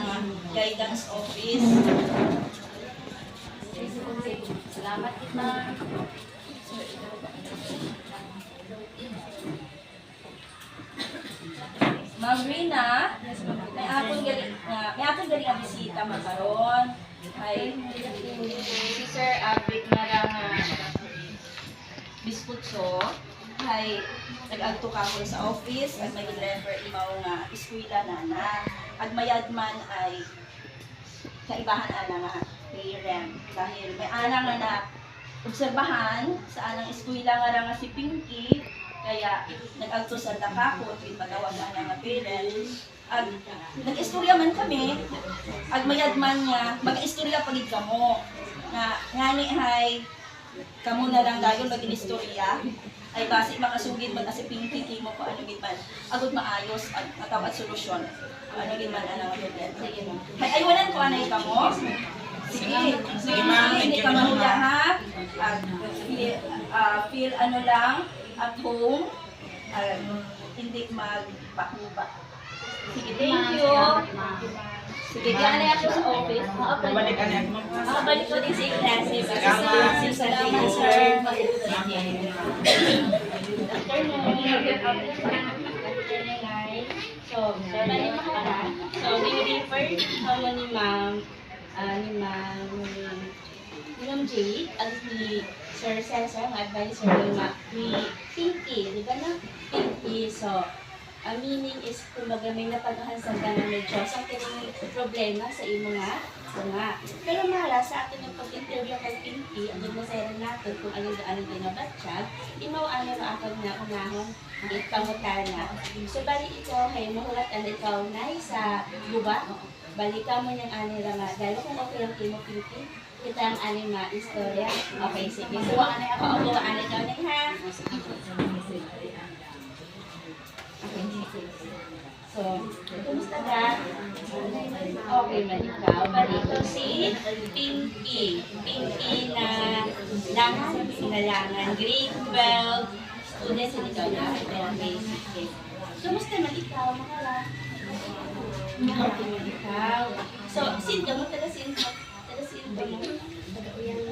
ng guidance office. Salamat kita. Ma'am Rina, may atong gali ang bisita makaron. Ay si Sir Abik na lang biskutso. Ay nag-agto ka ko sa office at may deliver imaw nga eskwela na. At mayad man ay kaibahan ana nga parent dahil may ana nga na obserbahan sa anang eskwela nga si Pinky kaya nag-agto sa dakako at patawag na nga parents. Ag nag-istorya man kami, ag mayad man nga mag-istorya pagid kamo nga ngani hay kamo na lang dayon mag-istorya ay base makasugid man as Pinky kimo ko ano gid man agud maayos at matawad solusyon ano gid man ana nga problem. Sige mo. Hay aywanan ko anay kamo. Sige ma'am, hindi ka mahula ha. Feel ano lang at home. Hindi magpakuba. Sige, thank you. Sige, diyan na ako sa office. Balik ko din sa klase. Kasi sa thank sir. So, balik mo ka na. So, we-refer ako ni Ma'am Jade, at ni Sir Cesar, ang advisor ni Pinky, di ba na? Pinky, so, meaning is, kumbaga may napag-ahansagan na medyo sa ating problema sa imo nga. Pero mara, sa atin yung pag-interview kay Pinky, ang nagmasayaran natin kung anong daanan din na batsyag, imaw ano na akong na unahon, ipangutan na. So, bali ikaw, hay mahulat ang ikaw na sa guba, balikan mo niyang anila nga, dahil kung okay lang kimo Pinky, kita ang anima istorya. Okay, sige. Kuha na ako. Kuha na ikaw na ha. So, kumusta ka? Okay, man ikaw. Balito si Pinky. Pinky na langan. Grade 12. Student, hindi ka na. Okay, sige. Kumusta man ikaw? Makala. Okay, man ikaw. So, sin ka mo talasin mo.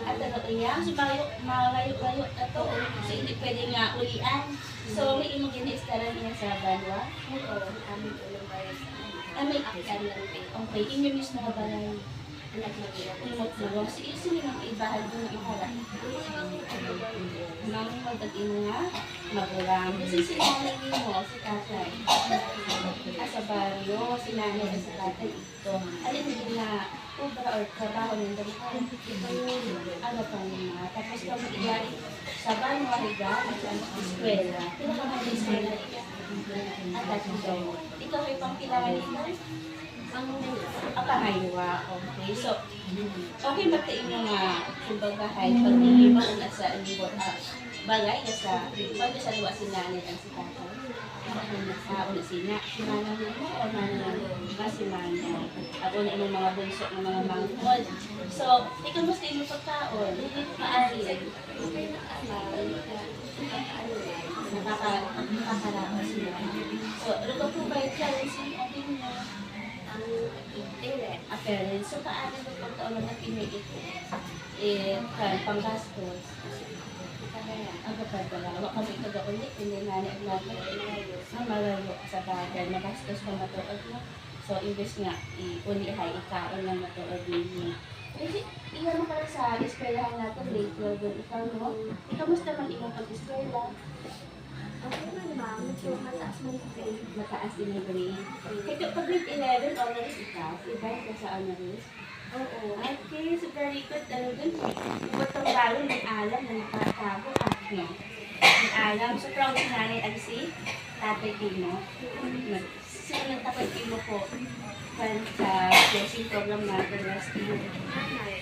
At taga-uyang, so malayo-layo na to, so hindi pwede nga ulian. So, may imong gina-istaran niya sa banwa? Oo, aming ulang bayan sa may akian lang kayo. Okay, inyo mismo na balay. Anak na kayo. Imot mo. So, isi nyo ng ibahan doon ng ihala. Mami magdagin nga, magulang. Kasi sinanay mo, si tatay. Sa baryo, sinanay sa tatay ito. Alin din na ubra or trabaho ng dami ko. Ano pa niya. Tapos kami iyari sa banwa higa at sa eskwela. Pinaka eskwela at ikaw ay pang kailangan ito? Ang pangaywa. Okay. So, okay magtain mo nga kumbaga hay pag-iiba na sa bagay na sa pag sa luwa sinanay ang si tatay. Ako na sina, sinanay mo o manang si manay. Ako na imong mga bunso ng mga mangkod. So, ikaw mas din mo pagkaon. Maari. Nakakaraos sila. So, ano ka po ba yung challenge yung ating appearance? So, paano mo pagkaon na pinigit? Panggastos. Ang kapag wala kami taga-ulit, hindi nga na-aglato. Ang malayo sa bagay, magastos pa matuod mo. So, imbes nga, uli-hay, ikaon lang matuod niya. Kasi, iyan mo pala sa eskwelahan natin, grade 12, ikaw mo. Kamusta man iyong pag-eskwela? Okay man ma'am, so mataas man yung grade. Mataas din yung grade. Ito, pag grade 11, honoris ikaw, i-buy ka sa honoris. Oo. Okay, so very good. Talagang butong lalo ng alam na nakatago at no. Ng alam. So proud ng nanay ang si Tatay Tino. So nagtapag Tino po sa blessing program natin last year.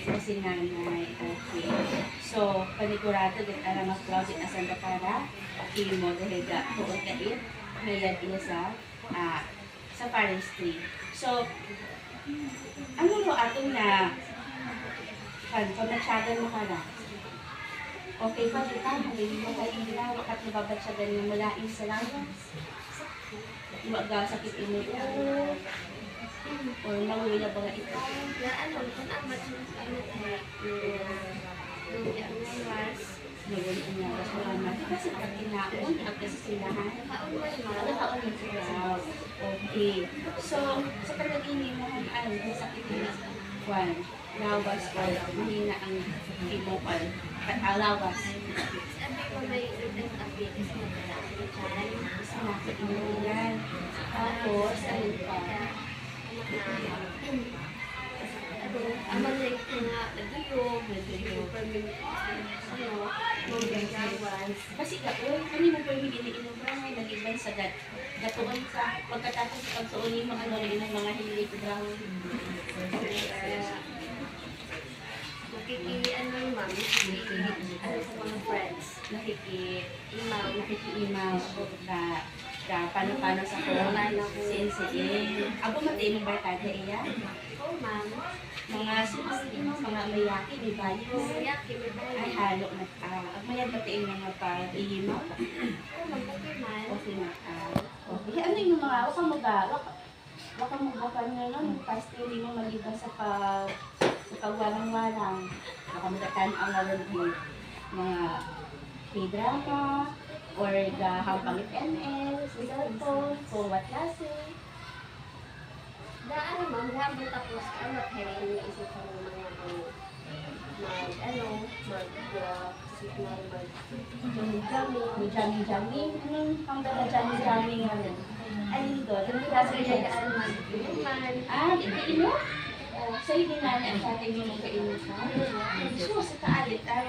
So si nanay. Okay. So panigurado din alam mas proud din asan ka para Tino dahil tuon ka it. Mayad iya sa forestry. So ano mo atong na pamatsyagan mo ka na? Okay pa kita, hindi mo kayo na, wakat nababatsyagan mo mula sa lawas. Iwaga sakit imo. Or nanguya ba nga ito? Ya ano, kung amat ano tayo, luya ng was, Ngayon, ano, salamat. Kasi pagkinaon, kasi silahan. nakaunway mo. Nakaon na sila. Okay. So, sa pag-ibig mo, ano, sakit na one, lawas or mahina ang imokal. Lawas. Sabi ko may ulit update is magdala ko dyan. Isa na sa yan. Tapos, ano pa? Aman na ito nga, nagduyog, permanent, ano, mga Kasi kaon, kani mo pwede iniinom ba may nag-iban sa gatuon sa pagkatapos sa pagsuon yung mga ano rin ng mga hilig brown. Ano yung ma'am, ano sa mga friends, Nakikiimaw ka paano sa kung sinsiin. Ako matay mo ba tada iya? oh ma'am, Mga sinsiin mo, mga mayaki, may bayo. siya, kimibahay. Ay halo na mayad batiin mga pag-iimaw. Oh ma'am, okay man. Okay na okay. Ano yung mga waka mo ba? Waka mo ba nga nun? Pastili mo maliban sa pagwalang-walang. Waka mo ang ngayon mga k-drama or hampang FNL, sa cellphone, kung what klase. Daan ma'am, habang tapos, ano, kaya iniisip ko ng mga May jamming-jamming. Anong pang dala jamming-jamming nga rin? Alin doon? Anong klase ng jamming? Itiin mo? Sa'yo din na ang sa atin yung magkainin ka? Gusto mo sa kaalit, ang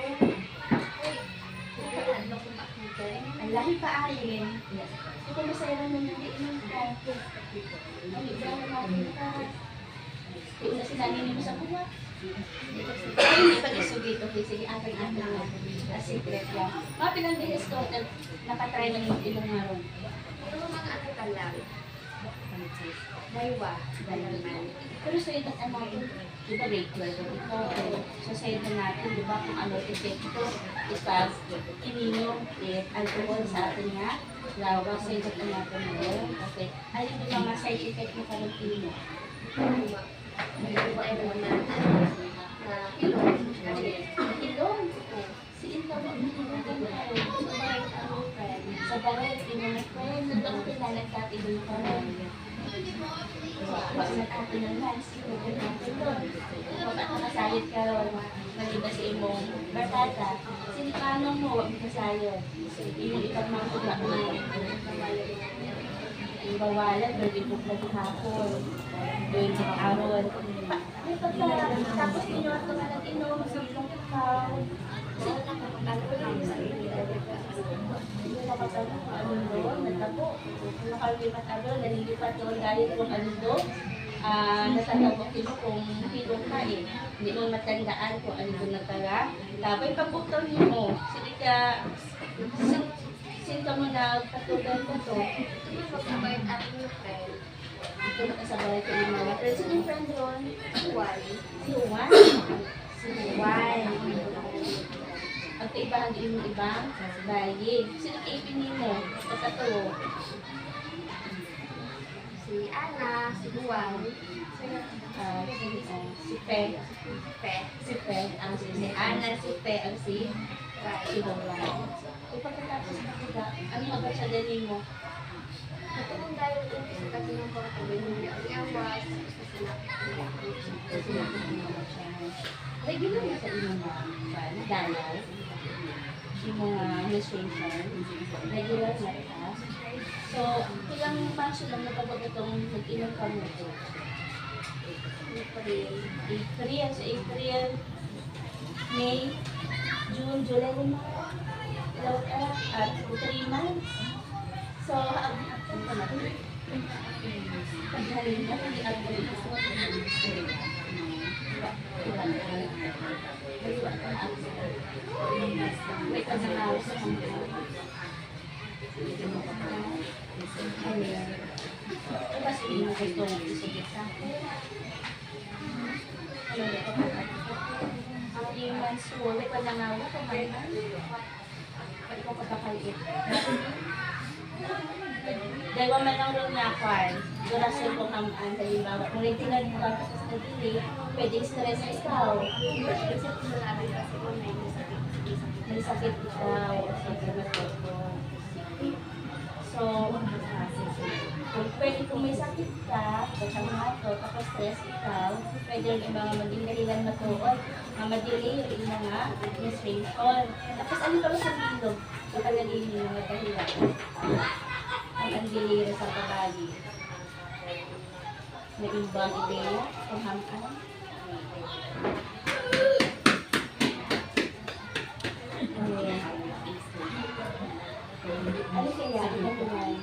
lahi pa alin. Ito masaya naman yung iinom ka. Ang ibrang natin ka. Kung na sinanin mo sa buwa. Ay, hindi pa isugit. Okay, sige, akin na. Secret yan. Mga pilang bilis ko, nakatry na yung ilang araw. Pero mga ano ka lang, daywa, dalaman. Pero sa ito, di ba regular ko ito? So sa ito natin, di ba kung ano epekto ipag ininom alcohol sa atin nga, lawa sa ito natin ngayon. Okay. Ano yung mga side effect mo ka ng ininom? May ano na hilong. Ilong. Si Ilong, sa baril, inom na friend, nandang kailangan sa atin yung parang. Wag na atin ng lunch, inuwi natin doon. Huwag ako kasayot ka ron, maliba sa imong batata. Sinikanong mo, huwag mo kasayot. Yung ipagmamagla mo. Yung bawalan, pwede po na hapon. Yung aron. May pagka, tapos inuwi ka na inom, sa ilong ikaw. Ano ko lang sa Hindi nakapagano kung ano doon, nagtabo. Kung nakalipat ano, nalilipat doon dahil kung ano doon, natatapok din mo kung hitong ka eh. Hindi mo matandaan kung ano doon natara. Tapos pagbukaw niyo mo, sige ka, sinta mo na patugan ko to. Magkabait ako ng friend. Ito nakasabay ko yung mga friends. Sino yung friend doon? Why? Si Juan. Si Juan. Pagkaibahan din yung ibang bayig. Sino kaipinin mo? Pagkato. Si Ana, si Juan, Si Pe. Pe, Si Pe. Ang si Ana, si Pe. Ang si Juan. Pagkatapos na kita, ano nga ba siya din mo? Katulong dahil ito sa katinong ko at yung awas, Regular na sa inyo ba? Dalaw? Yung mga menstruation? Regular na ita? So, ilang months lang napagod itong mag-ilang ka mo ito? April. So, April, May, June, July, lima. At 3 months. So, paghalin na, hindi ako may pagkakaw sa mga tapos hindi mo gusto ng isugit sa ang 3 months po, may pagkakaw sa mga pag ko pagkakaliit Dahil man lang rin niya kwan, durasyon kung hamaan, halimbawa, kung tingnan mo ka sa dili, pwedeng stress ikaw. May sakit ikaw, o so, kung may sakit ka, tapos stress ikaw, pwede rin mga maging dahilan matuod, mamadili yung mga menstruation. Tapos ano pa sa bilog? So, palagay yung mga dahilan. Ang dili sa kabali. May ibang ideya kung hamaan. Ano kaya? Ano naman?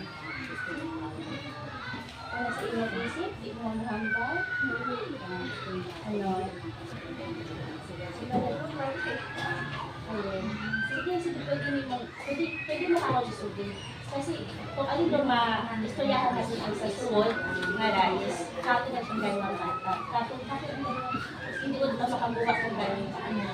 Ano sa inyong isip? Di mo mahambal? Ano? Sige, pwede mo ako susugin. Kasi kung alin doon istoryahan natin ang sa suod, nga rais, kato na siyang gano'ng bata. Kato hindi ko na makabuha kung gano'ng ano.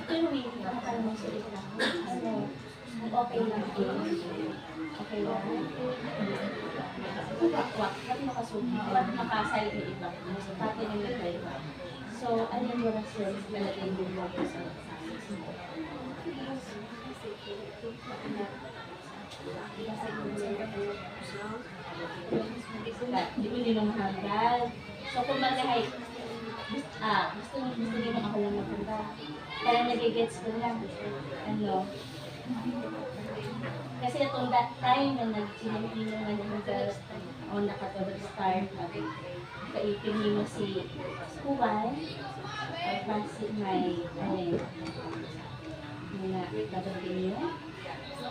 Pero may nakakala mo sa isa. Ano? Okay lang din. Okay lang. Wak-wak. Ba't makasugi? Ba't makasay yung iba? Pati ng iba. So, ano yung orasyon? Lalagay mo mo sa di mo nila mahanggal. So, kung magahay, gusto nila ako lang magpunta. Parang nagigets ko lang. Ano? Kasi itong that time na nagsinipino na nag-start, o nakatag-start, kaipin mo si Kuwan, at pansin may, mga gagawin niyo. So,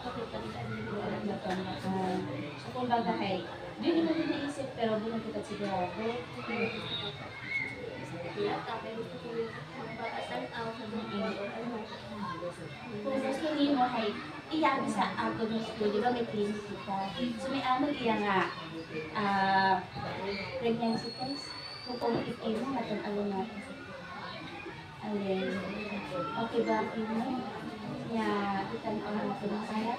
kung bagahay, di naman din naisip, pero bunong kita sigurado. Kung gusto niyo mo, iyabi sa ato ng school, di ba may clinic kita? So may ano iya nga, pregnancy test. Kung positive mo, matang-along natin. Alin, okay ba ako mo? Kaya itan-aw na ako ng kaya.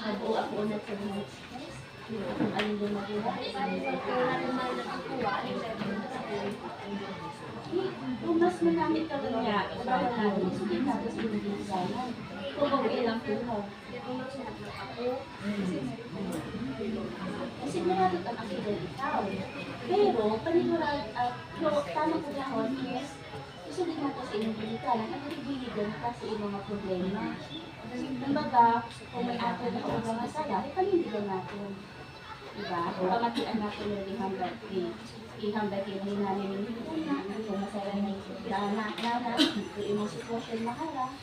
Nabuo ako ulit sa pregnancy test. Kung alin doon mabuha. Kung mas manamit ka lang niya, bawal natin, sulit natin sa hindi sana. Kung mag-ilang puno. Sigurado ka makikita ikaw. Pero, panigurado, tamang panahon is, isulit natin sa inyong pinikalan at nagbiligan ka sa inyong mga problema. Kumbaga, kung may ato na kung mga sala, panindigan natin. Diba? Pamatian natin yung ihambag yung namin yung kung masaya yung nana, kung yung sitwasyon makara.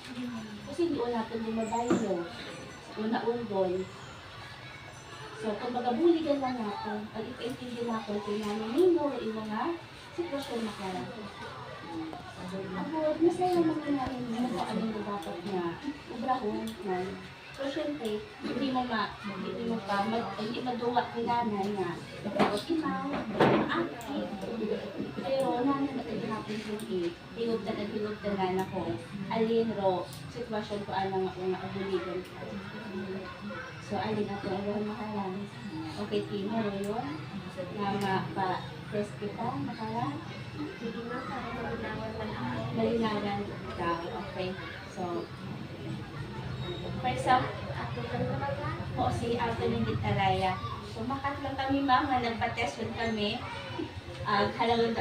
Kasi hindi ko natin bumabayo. Una-undol. So, kung magabuligan lang natin, pag-ipaintindi natin kung namin yung mga sitwasyon makara. Ako, masaya naman namin yung kung anong dapat na ubrahon na. So, syempre, hindi maduwa kay nanay na imaw, maakit. Pero nanay natin hindi, hilog na ko, alin ro, sitwasyon ko alang ako nga abuligan. So, alin ako, alin makalang. Okay, Tino, ro yun? Na mapa-test kita, makalang? Hindi na, para Malinawan ka, okay. So, for example, po si Anthony Gitaraya. So, makat lang kami ma'am, nagpa-test kami. Halagang